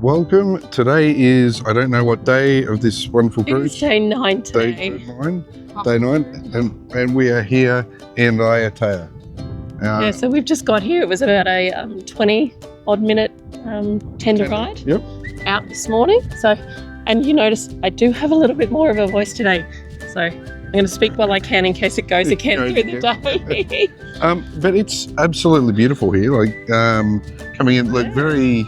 Welcome. Today is, I don't know what day of this wonderful cruise. It's day 9 today. Day 9, and we are here in Raiatea. Yeah, so we've just got here. It was about a 20-odd minute tender ride. Yep. Out this morning. So, and you notice I do have a little bit more of a voice today. So I'm going to speak while I can in case it goes again through the day. But it's absolutely beautiful here. Like coming in, like very,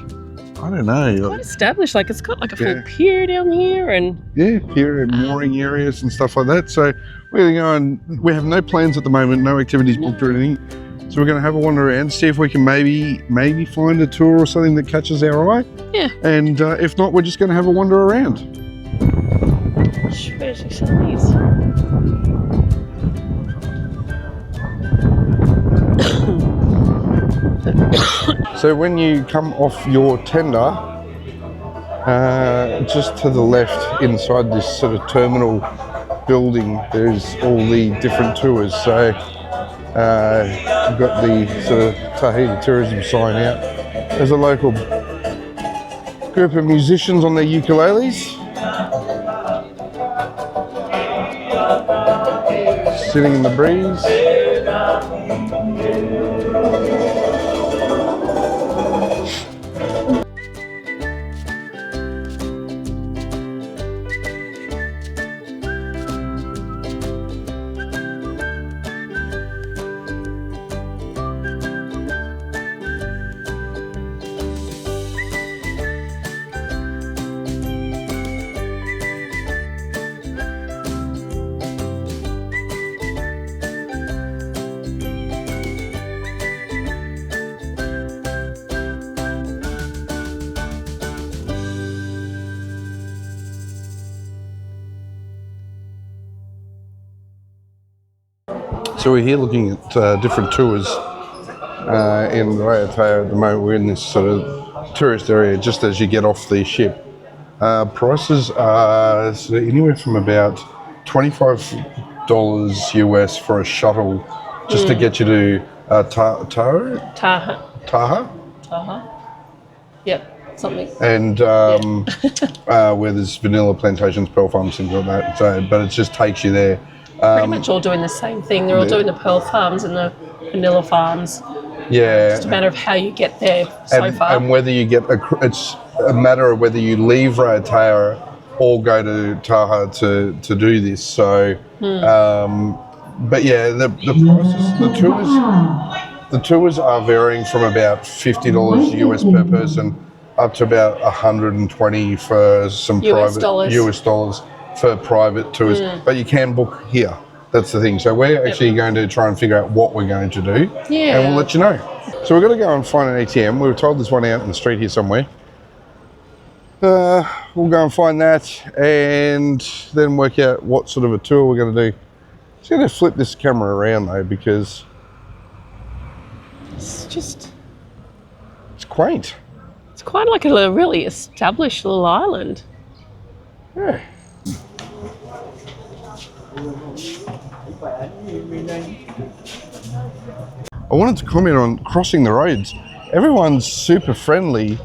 I don't know. Quite established. Like it's got like a full pier down here, and pier and mooring areas and stuff like that. So we're going. We have no plans at the moment, no activities booked or anything. So we're going to have a wander around, see if we can maybe find a tour or something that catches our eye. Yeah. And if not, we're just going to have a wander around. Where's some of these? So when you come off your tender, just to the left inside this sort of terminal building, there's all the different tours. So we've got the sort of Tahiti tourism sign out. There's a local group of musicians on their ukuleles, sitting in the breeze. So we're here looking at different tours in Raiatea at the moment. We're in this sort of tourist area just as you get off the ship. Prices are sort of anywhere from about $25 US for a shuttle just to get you to Taha. Yep, something. And where there's vanilla plantations, pearl farms, things like that. So, but it just takes you there. Pretty much all doing the same thing. They're all doing the pearl farms and the vanilla farms. Yeah. It's just a matter of how you get there so far. And whether you get it's a matter of whether you leave Raiatea or go to Taha to do this. So, but yeah, the prices, the tours are varying from about $50 US per person up to about $120 for some US dollars for private tours, but you can book here. That's the thing. So we're actually going to try and figure out what we're going to do, and we'll let you know. So we're going to go and find an ATM. We were told there's one out in the street here somewhere. We'll go and find that, and then work out what sort of a tour we're going to do. I'm just going to flip this camera around though, because it's quaint. It's quite like a really established little island. Yeah. I wanted to comment on crossing the roads. Everyone's super friendly,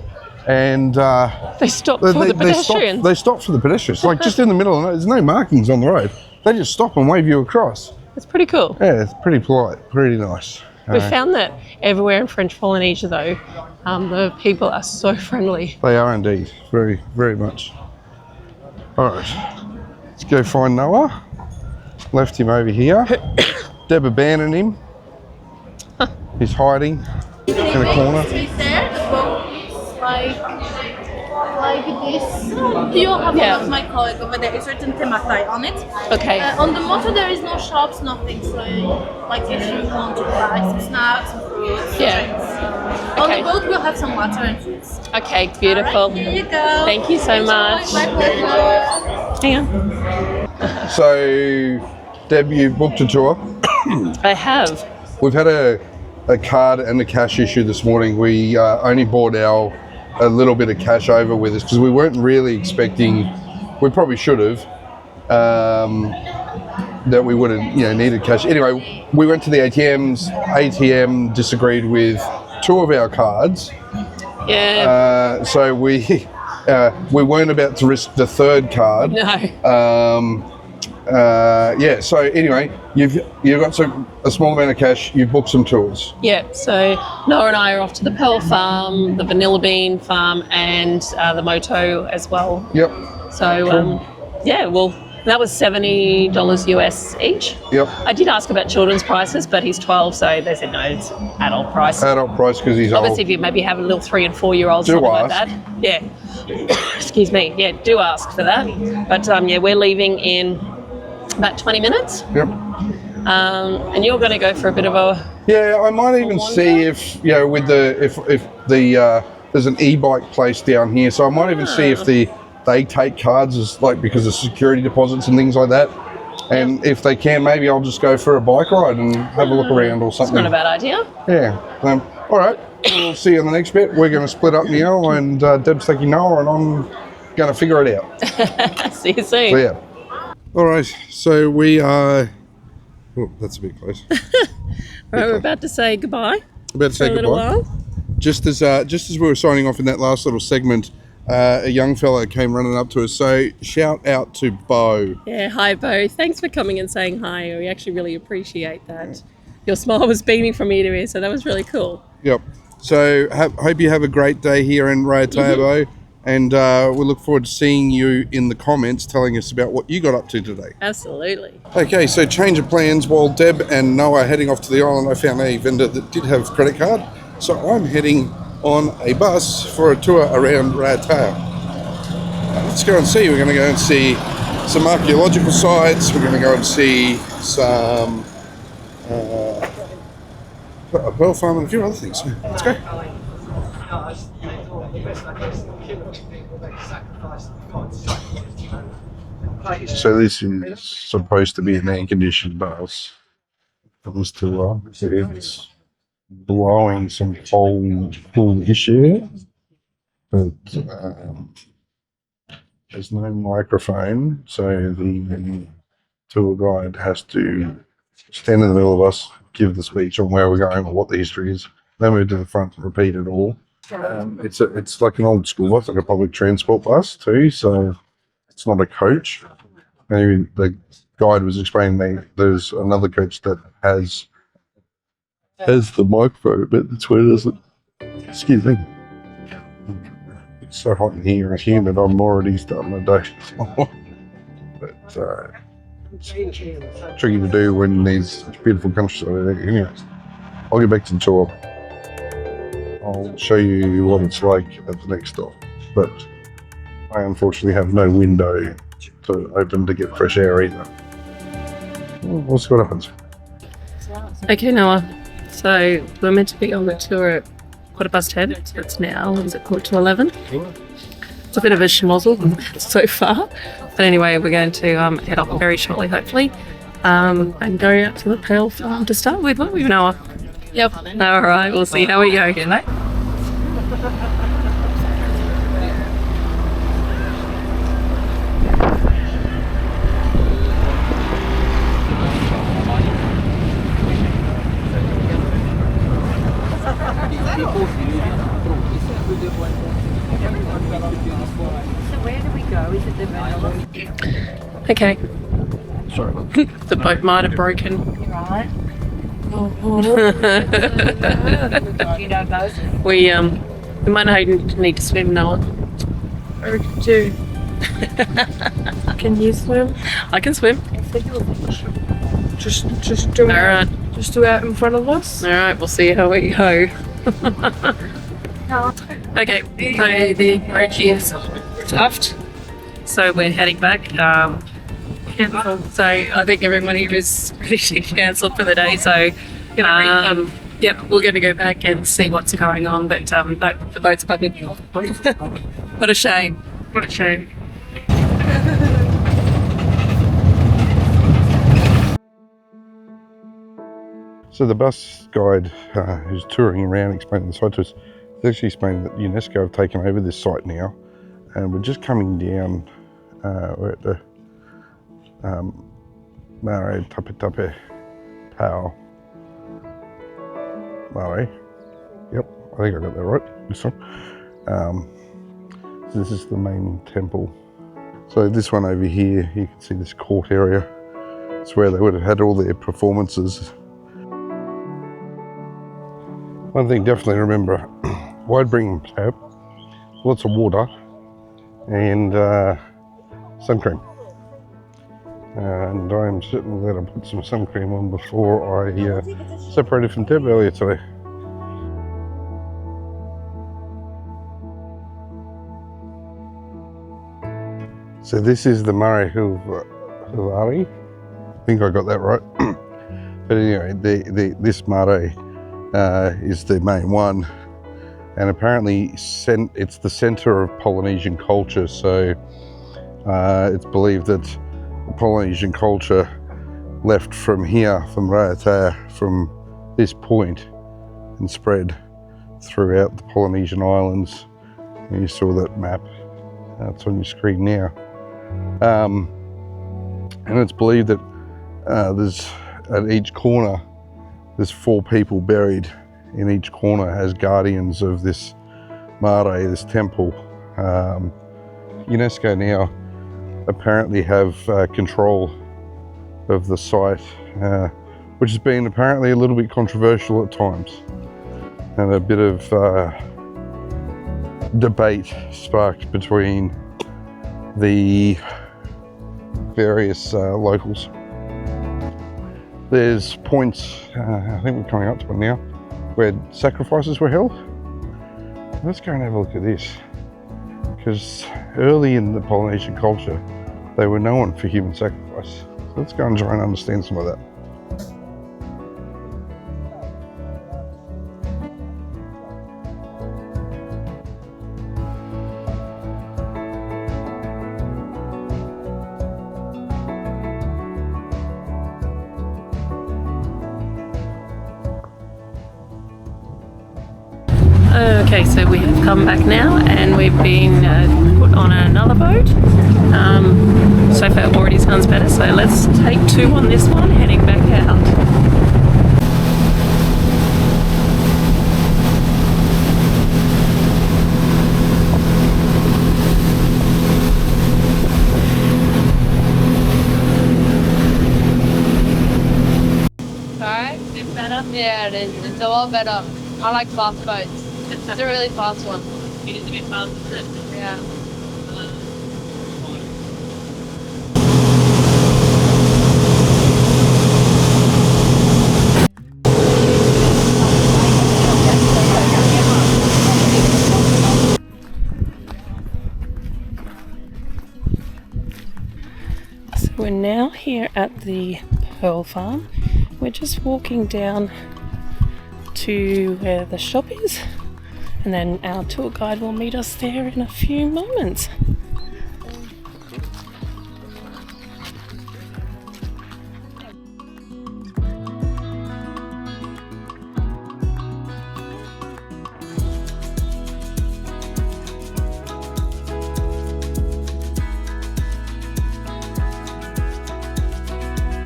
and they stop for the pedestrians. They stop for the pedestrians, like just in the middle. There's no markings on the road. They just stop and wave you across. It's pretty cool. Yeah, it's pretty polite, pretty nice. We found that everywhere in French Polynesia, though, the people are so friendly. They are indeed, very, very much. All right, let's go find Noah. Left him over here. Deb abandoned him. He's hiding in a corner. There, the boat is like this. You have one of my colleagues over there. It's written Tematai on it. Okay. On the motor there is no shops, nothing. So like if you want to buy some snacks, some fruits, drinks. On the boat we'll have some water and fruits. Okay, beautiful. Right, here you go. Thank you so much. My pleasure. Hang on. So, Deb, you booked a tour. I have. We've had a card and a cash issue this morning. We only brought a little bit of cash over with us because we weren't really expecting, we probably should have, that we would have needed cash. Anyway, we went to the ATMs. ATM disagreed with two of our cards. Yeah. So we we weren't about to risk the third card. No. Yeah, so anyway, you've got a small amount of cash, you've booked some tours. Yeah, so Noah and I are off to the Pearl Farm, the Vanilla Bean Farm, and the Moto as well. Yep. So, Cool. yeah, well, that was $70 US each. Yep. I did ask about children's prices, but he's 12, so they said no, it's adult price. Adult price because he's Obviously, old. if you maybe have a little 3 and 4 year olds, Do something like ask. that. Yeah. Excuse me. Yeah, do ask for that. But yeah, we're leaving in about 20 minutes. Yep. And you're going to go for a bit of a... Yeah, I might even see if, you know, with the, if the, there's an e-bike place down here, so I might even see if they take cards as like because of security deposits and things like that. And if they can, maybe I'll just go for a bike ride and have a look around or something. It's not a bad idea. Yeah. All right. We'll see you on the next bit. We're going to split up now, and Deb's taking Noah, and I'm going to figure it out. See you soon. So yeah. All right. So we are. Oh, that's a bit close. Right, we're about to say goodbye. About to say for a little goodbye. while. Just as we were signing off in that last little segment, a young fella came running up to us. So shout out to Bo. Yeah, hi Bo. Thanks for coming and saying hi. We actually really appreciate that. Your smile was beaming from ear to ear, so that was really cool. Yep. So hope you have a great day here in Raiatea, Bo, and we look forward to seeing you in the comments telling us about what you got up to today. Absolutely. Okay, so change of plans. While Deb and Noah are headting off to the island, I found a vendor that did have credit card. So I'm heading on a bus for a tour around Raiatea. Let's go and see. We're going to go and see some archaeological sites. We're going to go and see some a pearl farm and a few other things. So let's go. So this is supposed to be an air-conditioned bus. Comes to it's blowing some cool-ish here, but there's no microphone, so the tour guide has to stand in the middle of us, give the speech on where we're going or what the history is, then move to the front and repeat it all. It's like an old school bus, like a public transport bus too, so it's not a coach. Maybe the guide was explaining there's another coach that has the microphone, but it's where it doesn't. Excuse me. It's so hot in here and humid, I'm already starting to doze. But it's tricky to do when there's beautiful countryside. Anyway, I'll get back to the tour. I'll show you what it's like at the next stop. But I unfortunately have no window to open to get fresh air either. We'll see what happens. Okay, Noah. So we're meant to be on the tour at 10:15. It's now, is it 11:15? It's a bit of a schmozzle so far. But anyway, we're going to head off very shortly, hopefully, and go out to the Pearl Farm to start with, won't we, Noah? Yep. All right, we'll see how we go. Where do we go? Is it the Vanilla? Okay. Sorry. The boat might have broken. You're right. You know those? We might need to swim, Noah. Or do. Can you swim? I can swim. Just do it. All right. Just do it in front of us. All right. We'll see how we go. Okay. So the bridge is tough. So we're heading back. So I think everybody was ready to cancel for the day. So yep, we're going to go back and see what's going on. But the boat's bugging. What a shame. What a shame. So the bus guide who's touring around explaining the site to us, he's actually explained that UNESCO have taken over this site now, and we're just coming down. We're at the Marae Taputapuatea. Marae. Yep, I think I got that right this time. This is the main temple. So this one over here, you can see this court area. It's where they would have had all their performances. One thing definitely remember, wide brim cap, lots of water, and sun cream. And I'm certain that I put some sun cream on before I separated from Deb earlier today. So this is the Marae Taputapuatea. I think I got that right. But anyway, this Marae is the main one, and apparently it's the centre of Polynesian culture. So it's believed that the Polynesian culture left from here, from Raiatea, from this point, and spread throughout the Polynesian islands. And you saw that map. It's on your screen now. And it's believed that there's at each corner, there's 4 people buried in each corner as guardians of this Marae, this temple. UNESCO now apparently have control of the site, which has been apparently a little bit controversial at times, and a bit of debate sparked between the various locals. There's points, I think we're coming up to one now, where sacrifices were held. Let's go and have a look at this, because early in the Polynesian culture they were known for human sacrifice. So let's go and try and understand some of that. Okay, so we have come back now and we've been put on another boat. So far already sounds better, so let's take 2 on this one, heading back out. Alright? It's better? Yeah, it is. It's a lot better. I like fast boats. It's a really fast one. It is a bit fast, isn't it? Yeah. So we're now here at the Pearl Farm. We're just walking down to where the shop is, and then our tour guide will meet us there in a few moments.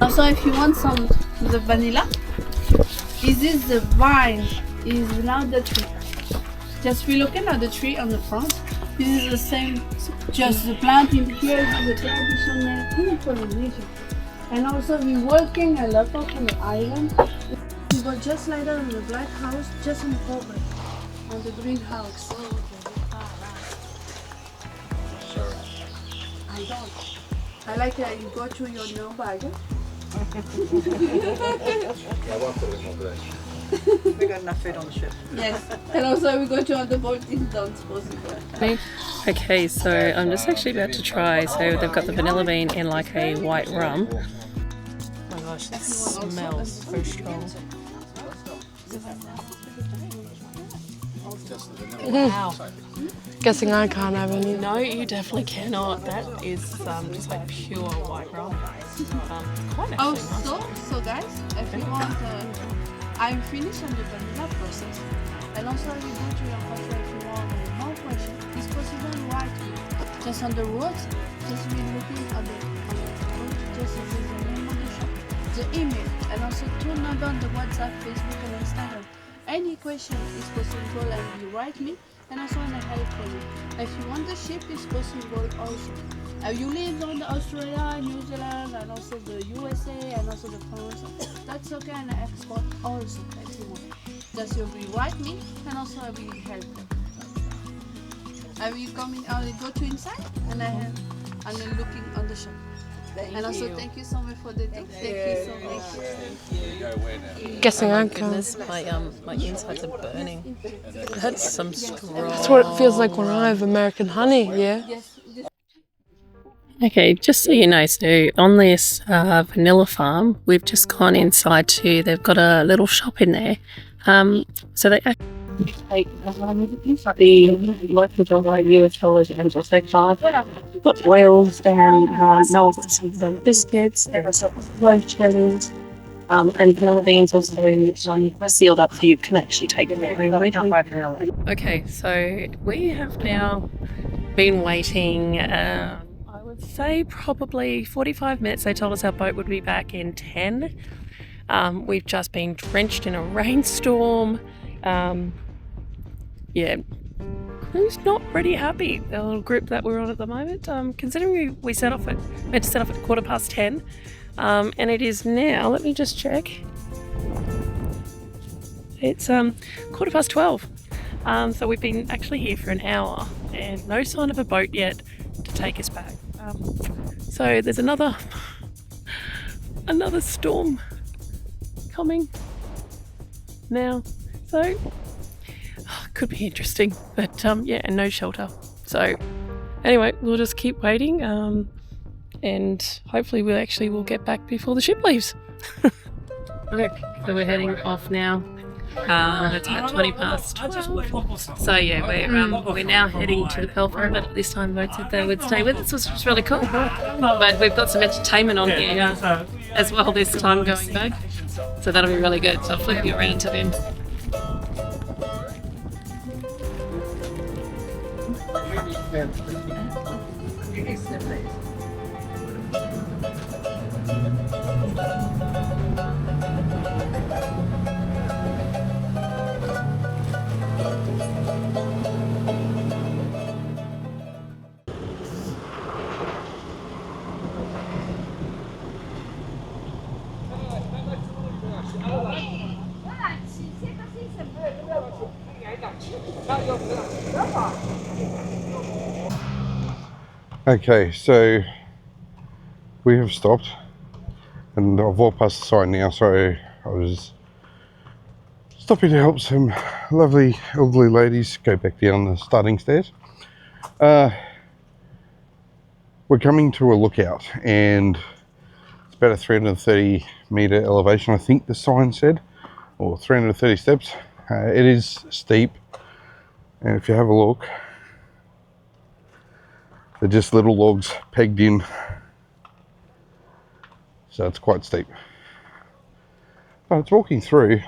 Also, if you want some the vanilla, this is the vine, is now the tree. Just we looking at the tree on the front. This is the same, just the plant in here is the traditional in Polynesia. And also we working a lot on the island. We go just like that on the black house, just on over, on the greenhouse. Sorry. I don't. I like that you go through your no bag. We got enough food on the ship. Yes, and also we go to on the boat in Don't possible. Okay, so I'm just actually about to try. So they've got the vanilla bean in like a white rum. Oh my gosh, it smells so strong. Wow. Guessing I can't have any. No, you definitely cannot. That is just like pure white rum. Quite actually nice. So guys, if you want, I'm finished on the vanilla process, and also you go to your hotel if you want more question. It's possible right just on the road, just be looking at the road, just the name of the shop, the email, and also 2 numbers on the WhatsApp, Facebook, and Instagram. Any question is possible, and you write me, and also want to help for you. If you want the ship, it's possible also. You live on Australia, New Zealand, and also the USA, and also the France. That's okay, and export also if you want. Just you will write me, and also I will help you. I will come in, I will go to inside, and then looking on the shop. And also thank you so much for the tip. Thank you so much. Guessing I goodness, my insides are burning. That's some strong. That's what it feels like when I have American honey, yeah? Yes. Okay, just so you know, so on this vanilla farm, we've just gone inside to, they've got a little shop in there. So they actually take the local dollar, US dollars, and also got oils and some biscuits, there are some low cherries, and vanilla beans also sealed up so you can actually take it home. Okay, so we have now been waiting, I would say probably 45 minutes. They told us our boat would be back in 10. We've just been drenched in a rainstorm. Yeah, crew's not pretty happy, the little group that we're on at the moment, considering we set off meant to set off at 10:15, and it is now, let me just check, it's 12:15, so we've been actually here for an hour and no sign of a boat yet to take us back. So there's another storm coming now, so could be interesting, but yeah, and no shelter. So anyway, we'll just keep waiting, and hopefully we'll get back before the ship leaves. Okay, so we're heading off now. It's about 20 past. So yeah, we're now heading to the Pelfro, but this time the boat said they would stay with us, which was really cool. But we've got some entertainment on here as well this time going back, so that'll be really good. So I'll flip you around to them. Okay, so we have stopped, and I've walked past the sign now, so I was stopping to help some lovely elderly ladies go back down the starting stairs. We're coming to a lookout, and it's about a 330 metre elevation, I think the sign said, or 330 steps. It is steep, and if you have a look, they're just little logs pegged in, so it's quite steep. But it's walking through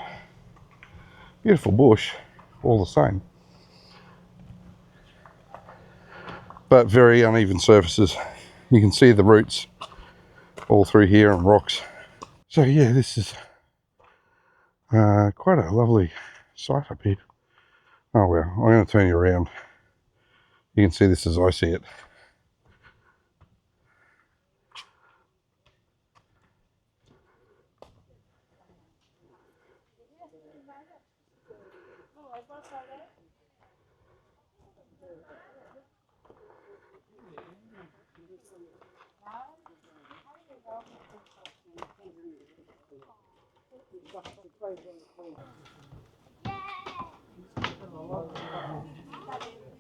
beautiful bush all the same, but very uneven surfaces. You can see the roots all through here and rocks. So yeah, this is quite a lovely sight up here. Oh well, I'm going to turn you around. You can see this as I see it.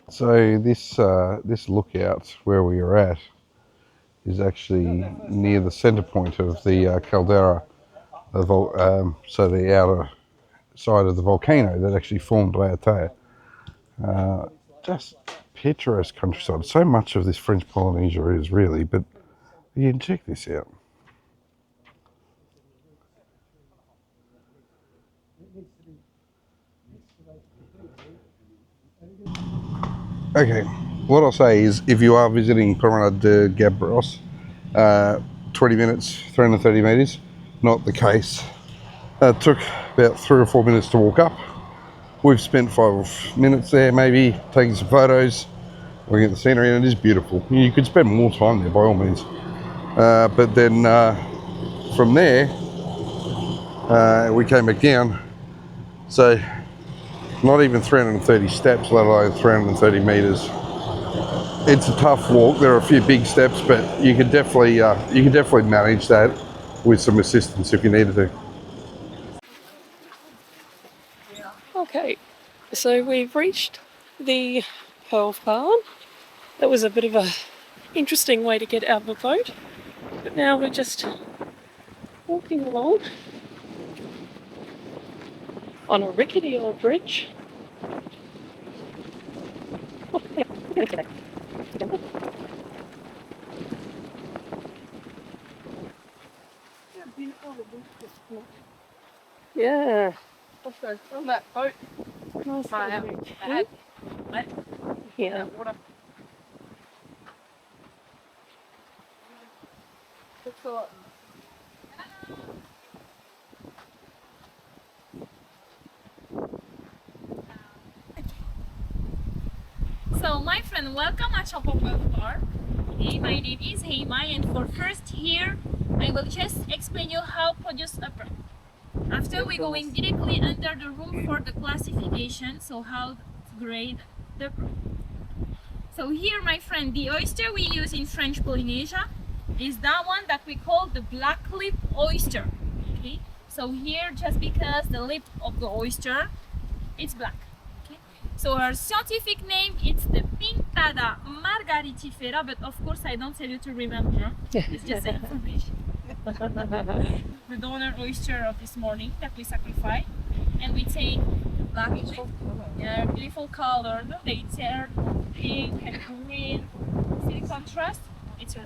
So this lookout where we are at is actually near the centre point of the caldera, so the outer side of the volcano that actually formed Raiatea. Just picturesque countryside. So much of this French Polynesia is really, but you can check this out. Okay, what I'll say is if you are visiting Promenade de Gabros, 20 minutes, 330 metres, not the case. It took about 3 or 4 minutes to walk up, we've spent 5 minutes there, maybe taking some photos, looking at the scenery, and it is beautiful. You could spend more time there by all means. But then from there, we came back down. So not even 330 steps, let alone 330 meters. It's a tough walk. There are a few big steps, but you can definitely manage that with some assistance if you needed to. Okay, so we've reached the Pearl Farm. That was a bit of a interesting way to get out of a boat, but now we're just walking along on a rickety old bridge. Yeah. Also, from that boat, Nice. I had Yeah. water. So my friend, welcome at Taputapuatea Park. Okay, my name is Heima, and for first here, I will just explain you how produce a pearl. After we going directly under the room for the classification, so how to grade the pearl. So here, my friend, the oyster we use in French Polynesia is that one that we call the black lip oyster. Okay, so here, just because the lip of the oyster, it's black. So her scientific name is the Pintada margaritifera, but of course I don't tell you to remember. It's just information. The donor oyster of this morning that we sacrifice, and we take the black lip. Yeah, beautiful color. They turn pink and green. See the contrast? It's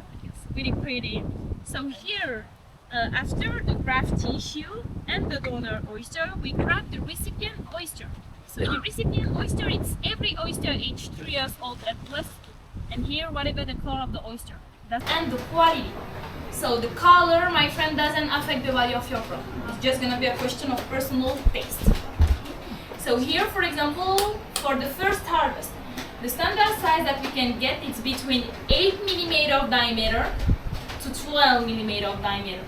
really pretty. So here, after the graft tissue and the donor oyster, we grab the recipient oyster. So the recipient oyster, it's every oyster aged 3 years old and plus, and here whatever the color of the oyster. And the quality. So the color, my friend, doesn't affect the value of your pearl. It's just gonna be a question of personal taste. So here, for example, for the first harvest, the standard size that we can get is between 8 mm of diameter to 12 mm of diameter.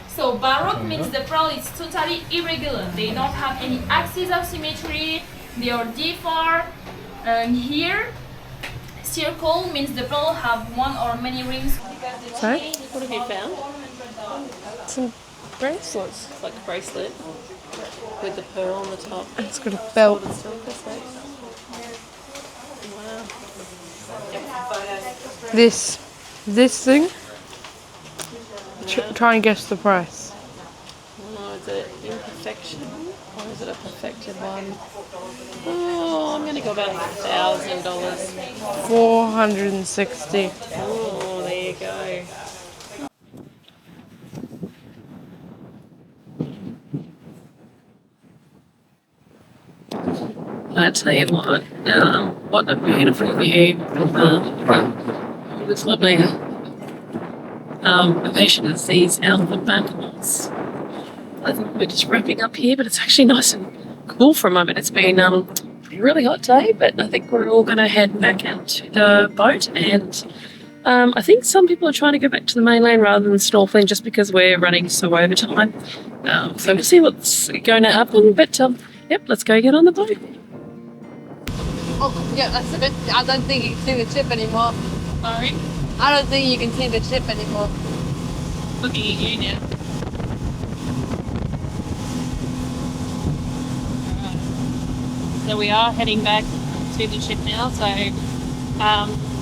So baroque means the pearl is totally irregular. They don't have any axis of symmetry. They are deformed. And here, circle means the pearl have one or many rings. Sorry? What have you found? Some bracelets. It's like a bracelet with the pearl on the top. It's got a belt. Wow. This thing. Try and guess the price. Oh, is it imperfection or is it a perfected one? Oh, I'm going to go about $1,000. 460. Oh, there you go. I tell you what a beautiful view. It's lovely. Ovation of these elephant animals. I think we're just wrapping up here, but it's actually nice and cool for a moment. It's been a really hot day, but I think we're all going to head back out to the boat, and I think some people are trying to go back to the mainland rather than snorkeling just because we're running so over time. So we'll see what's going to happen, but yep, let's go get on the boat. Oh, yeah, that's a bit. I don't think you can see the ship anymore. Sorry? I don't think you can see the ship anymore. Looking at you now. So we are heading back to the ship now, so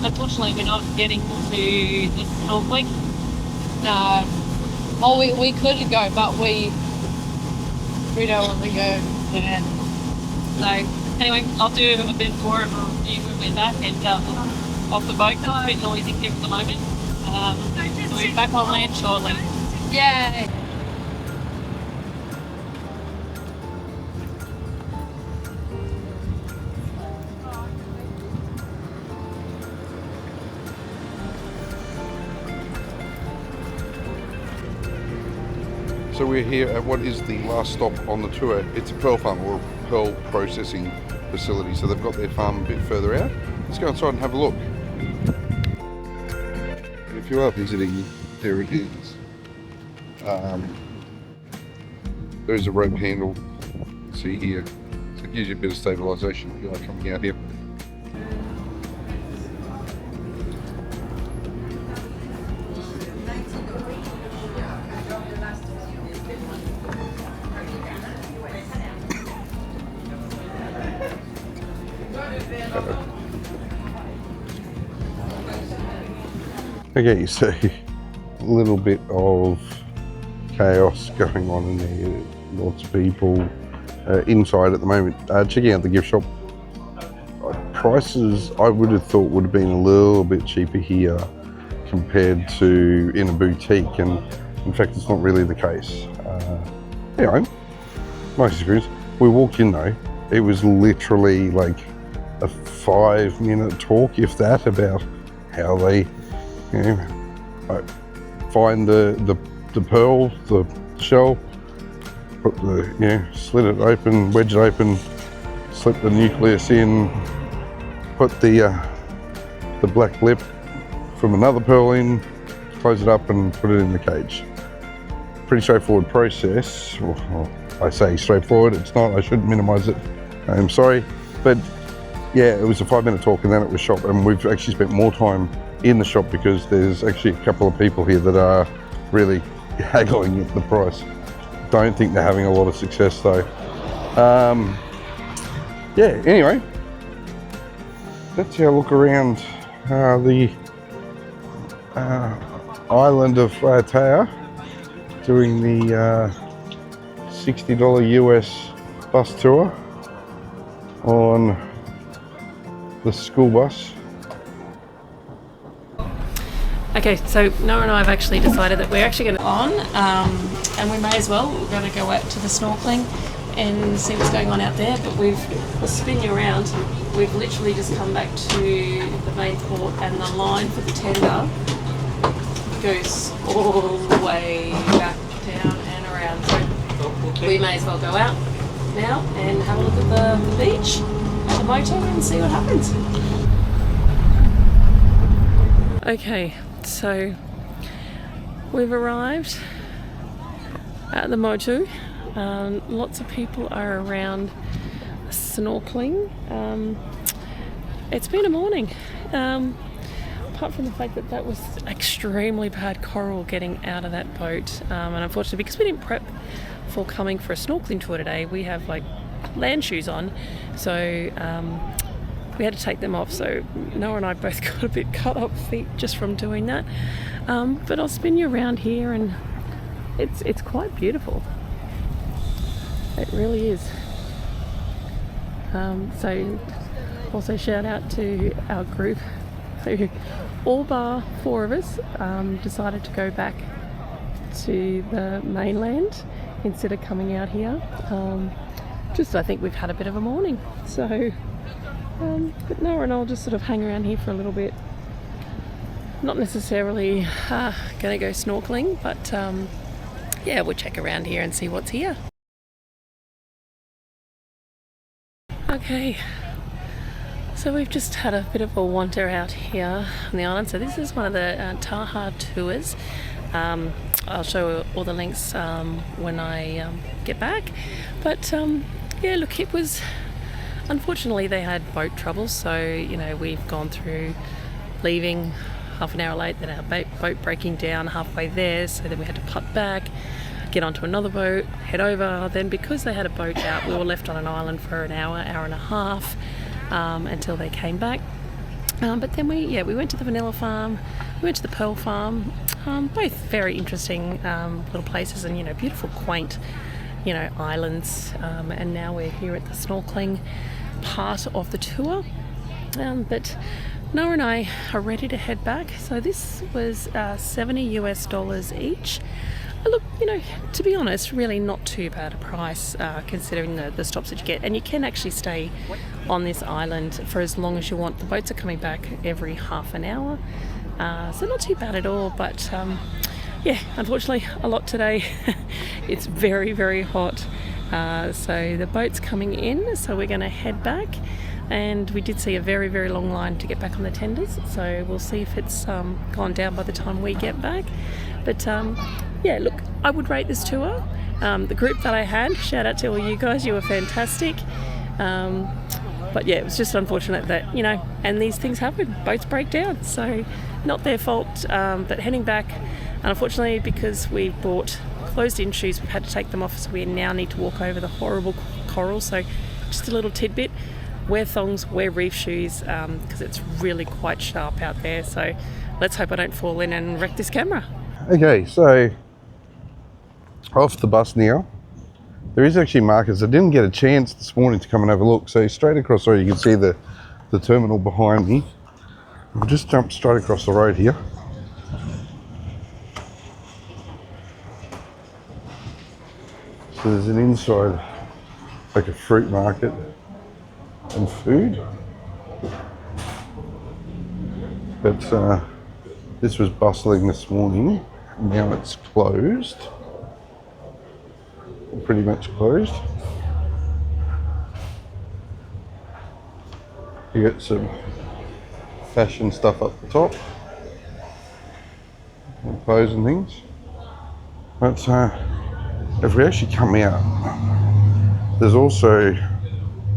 unfortunately we're not getting to the snorkeling. No. Oh, we could go, but we don't want to go. Yeah. So anyway, I'll do a bit more of a review when we're back and off the boat. It's a bit noisy here at the moment. So we're back on land shortly. Yay! So we're here at what is the last stop on the tour. It's a pearl farm, or pearl processing facility. So they've got their farm a bit further out. Let's go inside and have a look. If you are visiting, there it is. There is a rope handle, see here, so it gives you a bit of stabilisation if you like coming out here. Okay, so a little bit of chaos going on in there. Lots of people inside at the moment. Checking out the gift shop. Prices I would have thought would have been a little bit cheaper here compared to in a boutique, and in fact it's not really the case. Anyway, nice experience. We walked in though, it was literally like a 5-minute talk, if that, about how they find the pearl, the shell, put the slit it open, wedge it open, slip the nucleus in, put the black lip from another pearl in, close it up and put it in the cage. Pretty straightforward process. Well, I say straightforward, it's not, I shouldn't minimise it, I'm sorry, but yeah, it was a 5-minute talk and then it was shop, and we've actually spent more time in the shop because there's actually a couple of people here that are really haggling at the price. Don't think they're having a lot of success though. Yeah, anyway, that's our look around the island of Raiatea, doing the $60 US bus tour on the school bus. Okay, so Noah and I have actually decided that we're actually going to on, and we may as well. We're going to go out to the snorkeling and see what's going on out there. But we'll spin you around. We've literally just come back to the main port, and the line for the tender goes all the way back down and around. So we may as well go out now and have a look at the beach at the motor and see what happens. Okay. So we've arrived at the motu. Lots of people are around snorkeling. It's been a morning. Apart from the fact that that was extremely bad coral getting out of that boat, and unfortunately because we didn't prep for coming for a snorkeling tour today, we have like land shoes on, so we had to take them off, so Noah and I both got a bit cut up feet just from doing that. But I'll spin you around here, and it's quite beautiful. It really is. So also shout out to our group who, all bar 4 of us, decided to go back to the mainland instead of coming out here. Just I think we've had a bit of a morning, so but Noah and I'll just sort of hang around here for a little bit. Not necessarily gonna go snorkeling, but yeah, we'll check around here and see what's here. Okay, so we've just had a bit of a wander out here on the island. So this is one of the Taha tours. I'll show all the links when I get back. But yeah, look, it was, unfortunately they had boat trouble, so we've gone through leaving half an hour late, then our boat breaking down halfway there, so then we had to putt back, get onto another boat, head over. Then because they had a boat out, we were left on an island for an hour and a half until they came back. But then we went to the vanilla farm, we went to the pearl farm, both very interesting little places, and beautiful, quaint islands, and now we're here at the snorkeling part of the tour. But Noah and I are ready to head back. So this was $70 US each. Look, to be honest, really not too bad a price considering the stops that you get, and you can actually stay on this island for as long as you want. The boats are coming back every half an hour, so not too bad at all. But yeah, unfortunately a lot today. It's very, very hot. So the boat's coming in, so we're going to head back. And we did see a very, very long line to get back on the tenders, so we'll see if it's gone down by the time we get back. But yeah, look, I would rate this tour. The group that I had, shout out to all you guys, you were fantastic. But yeah, it was just unfortunate that, you know, and these things happen, boats break down, so not their fault. But heading back, unfortunately, because we bought closed-in shoes, we've had to take them off, so we now need to walk over the horrible coral. So just a little tidbit, wear thongs, wear reef shoes, because it's really quite sharp out there. So let's hope I don't fall in and wreck this camera. Okay, so off the bus now. There is actually markets. I didn't get a chance this morning to come and have a look. So straight across the road, you can see the terminal behind me. I'll just jump straight across the road here. So there's an inside, like a fruit market and food. But this was bustling this morning. Now it's closed. Pretty much closed. You get some fashion stuff up the top, and clothes and things. But if we actually come out, there's also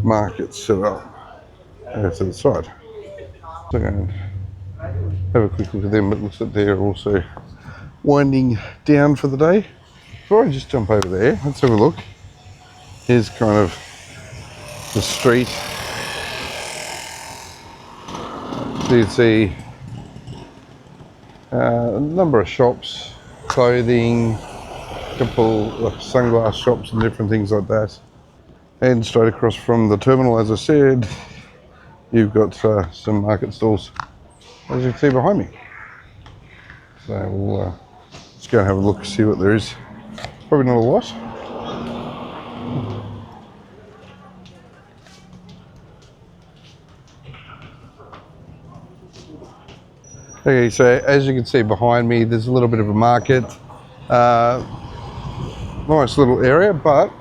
markets set up to the side. So I'm going to have a quick look at them, but it looks like they're also winding down for the day. Before I just jump over there, let's have a look. Here's kind of the street. So you can see a number of shops, clothing, a couple of sunglass shops and different things like that. And straight across from the terminal, as I said, you've got some market stalls, as you can see behind me. So we'll just go and have a look, see what there is. Probably not a lot. Okay, so as you can see behind me, there's a little bit of a market. Nice little area, but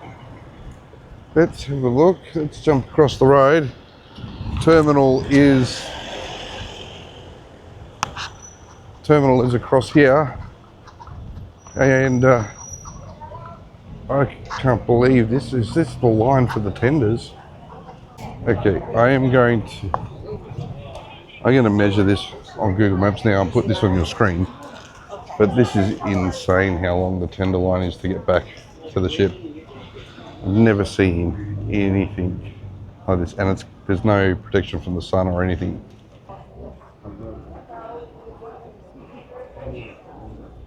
let's have a look. Let's jump across the road. Terminal is across here, and I can't believe this. Is this the line for the tenders? Okay, I'm going to measure this on Google Maps now and put this on your screen. But this is insane how long the tender line is to get back to the ship. I've never seen anything like this, and there's no protection from the sun or anything.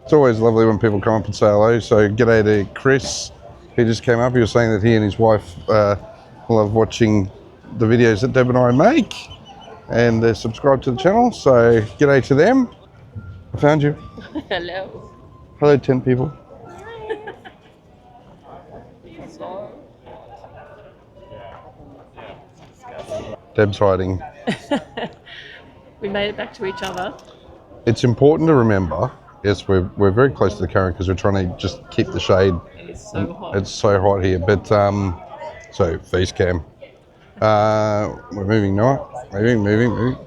It's always lovely when people come up and say hello. So g'day to Chris. He just came up. He was saying that he and his wife love watching the videos that Deb and I make, and they're subscribed to the channel. So g'day to them. I found you. Hello. Hello, 10 people. Deb's hiding. We made it back to each other. It's important to remember, yes, we're very close to the current because we're trying to just keep the shade. It's so hot. It's so hot here, but so face cam. We're moving now. Moving.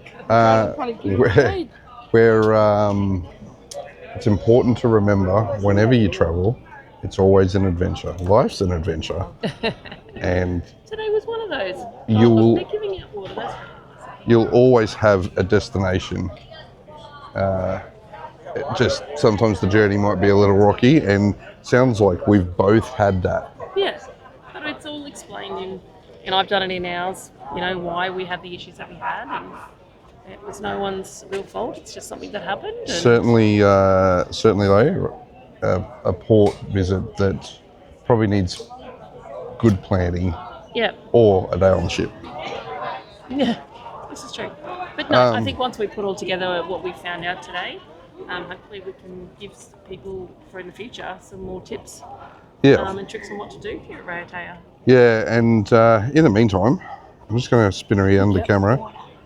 It's important to remember whenever you travel, it's always an adventure. Life's an adventure. And today was one of those. They're giving out water. That's you'll always have a destination. Just sometimes the journey might be a little rocky, and sounds like we've both had that. yes, but it's all explained and I've done it in ours. You know why we had the issues that we had, and it was no one's real fault. It's just something that happened. And Certainly though, a port visit that probably needs good planning. Yeah. Or a day on the ship. Yeah, this is true. But no, I think once we put all together what we found out today, hopefully we can give people for in the future some more tips and tricks on what to do here at Raiatea. Yeah, and in the meantime, I'm just going to spin around the camera.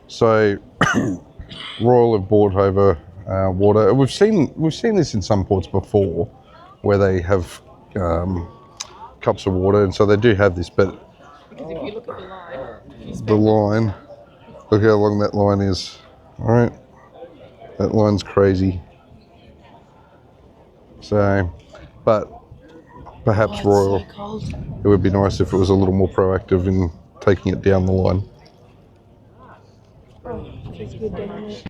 So, Royal have brought over water. We've seen this in some ports before, where they have cups of water, and so they do have this, but Because if you look at the line, the line, look how long that line is. All right, that line's crazy. So, but perhaps Royal, so cold. it would be nice if it was a little more proactive in taking it down the line. Tastes good, doesn't it?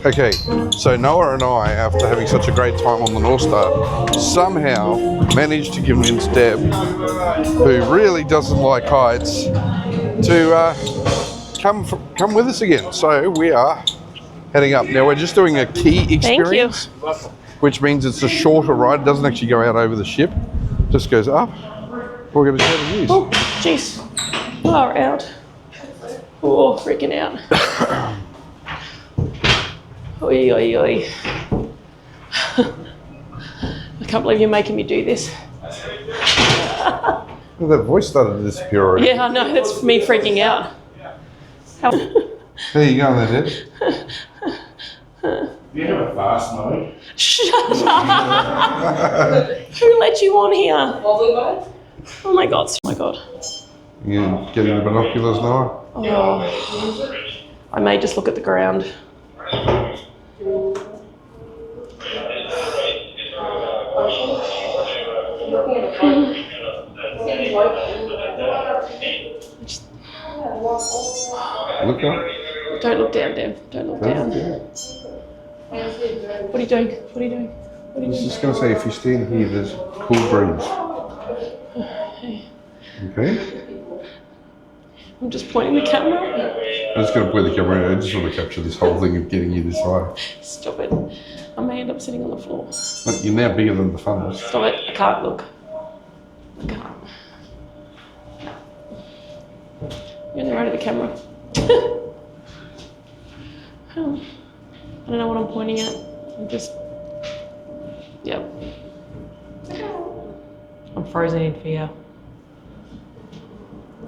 Okay, so Noah and I, after having such a great time on the North Star, somehow managed to convince Deb, who really doesn't like heights, to come with us again. So we are heading up. Now we're just doing a key experience, which means it's a shorter ride. It doesn't actually go out over the ship, just goes up. We're going to share the views. Oh, jeez. Far out. Oh, freaking out. Oi, oi, oi. I can't believe you're making me do this. Well, that voice started to disappear already. Yeah, I know. That's me freaking out. How- There you go, there, Deb. You have a fast mode. Shut up! Who let you on here? Oh my god, oh my god. You getting the binoculars, Noah? Oh. I may just look at the ground. Look up. Don't look down, Deb. Don't look down. What are you doing? What are you doing? What are I you was doing? just going to say, if you stand here, there's cool breeze. Okay? I'm just pointing the camera. I'm just going to point the camera in. I just want to capture this whole thing of getting you this high. Stop it. I may end up sitting on the floor. Look, you're now bigger than the funnels. Stop it. I can't look. I can't. You're in the right of the camera. Oh, I don't know what I'm pointing at. I'm just... Yep. I'm frozen in fear.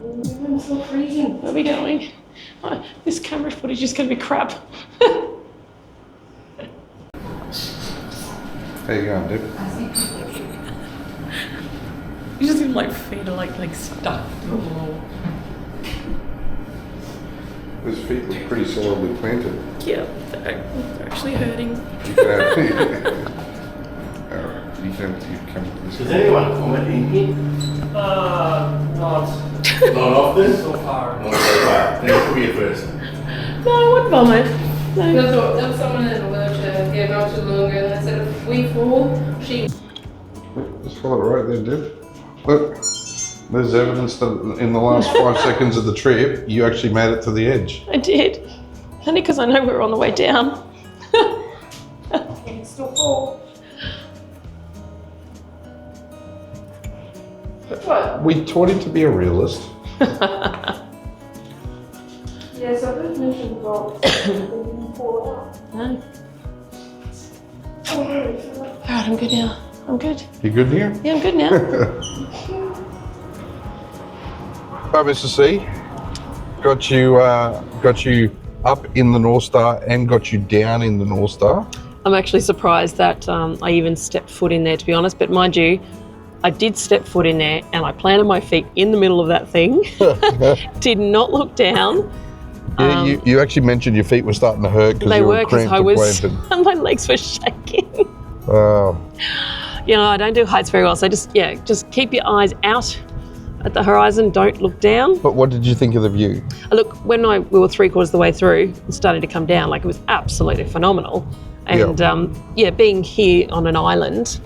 I'm so freezing. Where are we going? Oh, this camera footage is going to be crap. How you going, Deb? You just feel like feet are like stuck to the wall. Those feet look pretty solidly planted. Yeah, they're actually hurting. You can have, alright, you can come to this. Does anyone comment in here? Not Not often? so far. Not so far. Next will be your first. No, I wouldn't vomit. No. There was someone in a wheelchair here not too long ago, and they said if we fall, she. Just follow it right there, Deb. Look, there's evidence that in the last 5 seconds of the trip, you actually made it to the edge. I did. Only because I know we were on the way down. Can still fall. What? We taught him to be a realist. Yes, I did mention dogs. They didn't fall out. No. Alright, I'm good now. I'm good. You good here? Yeah, I'm good now. Right, Mr. C. Got you up in the North Star and got you down in the North Star. I'm actually surprised that I even stepped foot in there, to be honest. But mind you, I did step foot in there and I planted my feet in the middle of that thing. Did not look down. Yeah, you actually mentioned your feet were starting to hurt because They you were were because cramped I and was, planted. my legs were shaking. Oh, You know, I don't do heights very well, so just keep your eyes out at the horizon. Don't look down. but what did you think of the view? Look, when we were 3/4 of the way through and started to come down, like it was absolutely phenomenal. And being here on an island,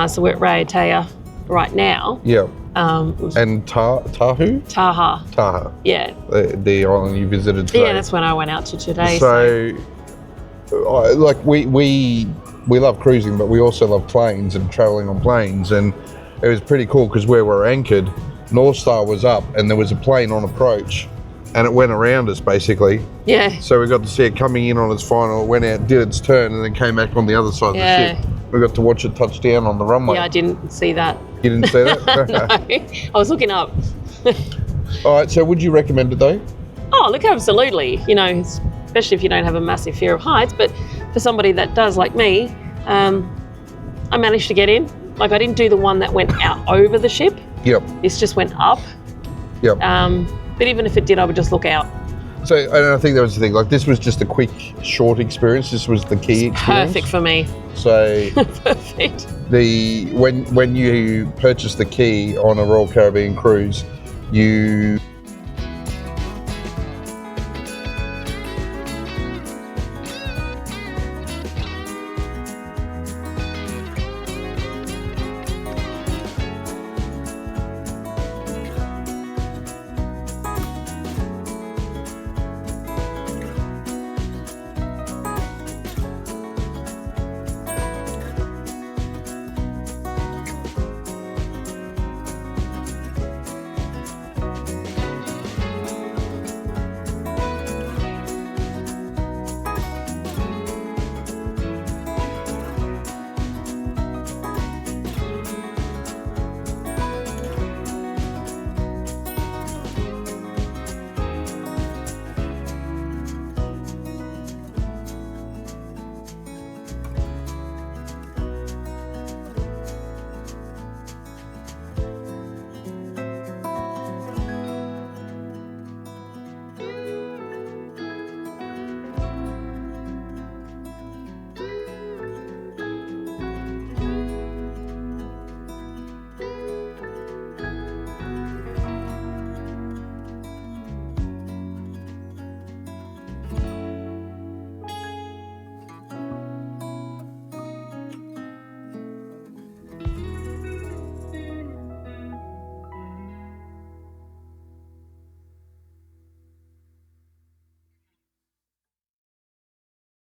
so we're at Raiatea right now. Yeah. Was And Taha. Taha, Yeah. the island you visited today. Yeah, that's when I went out to today. So, like we love cruising, but we also love planes and traveling on planes. And it was pretty cool because where we're anchored, North Star was up and there was a plane on approach and it went around us basically. Yeah. So we got to see it coming in on its final, it went out, did its turn and then came back on the other side of the ship. We got to watch it touch down on the runway. Yeah, I didn't see that. You didn't see that? No, I was looking up. All right, so would you recommend it though? Oh, look, absolutely. You know, especially if you don't have a massive fear of heights, but for somebody that does, like me, I managed to get in. Like, I didn't do the one that went out over the ship. Yep. This just went up. Yep. But even if it did, I would just look out. So, and I think that was the thing. Like, this was just a quick, short experience. This was the key experience. Perfect for me. So, Perfect. when you purchase the key on a Royal Caribbean cruise, you